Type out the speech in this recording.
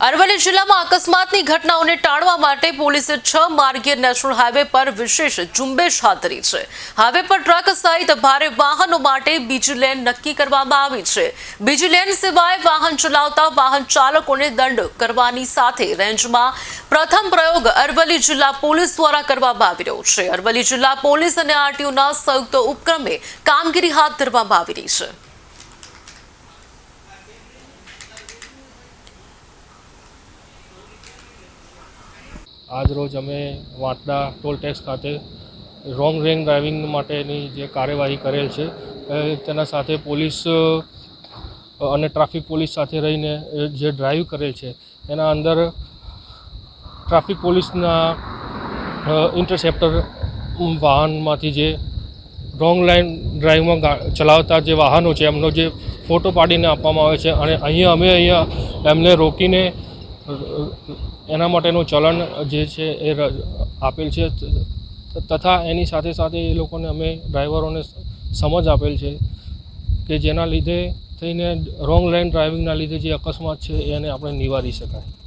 અરવલ્લી જિલ્લામાં અકસ્માતની ઘટનાઓને ટાળવા માટે પોલીસે 6 માર્ગીય નેશનલ હાઈવે પર વિશેષ ઝુંબેશ હાથ ધરી છે। હાઈવે પર ટ્રક સહિત ભારે વાહનો માટે બીજી લેન નક્કી કરવામાં આવી છે। બીજી લેન સિવાય વાહન ચલાવતા વાહન ચાલકોને દંડ કરવાની સાથે રેન્જમાં પ્રથમ પ્રયોગ અરવલ્લી જિલ્લા પોલીસ દ્વારા કરવામાં આવી રહ્યો છે। અરવલ્લી જિલ્લા પોલીસ અને આરટીઓના સંયુક્ત ઉપક્રમે કામગીરી હાથ ધરવામાં આવી રહી છે। आज रोज अमे वाटड़ा टोल टेक्स खाते रोंग रेंज ड्राइविंग माटेनी जे कार्यवाही करेल छे तेना साथे पोलीस अने ट्राफिक पोलीस साथे रहीने जे ड्राइव करेल छे एना अंदर ट्राफिक पोलीसना इंटरसेप्टर वाहनमांथी जे रोंग लाइन ड्राइव में चलावता जे वाहनों छे एमनो जे फोटो पाडीने आपवामां आवे छे अने अहींया एमने रोकीने एना माटेનું ચલણ જે છે એ આપેલ છે તથા એની સાથે સાથે એ લોકોને અમે ડ્રાઈવરોને સમજ આપેલ છે કે જેના લીધે થઈને રોંગ લાઇન ડ્રાઇવિંગના લીધે જે અકસ્માત છે એને આપણે નિવારી શકાય।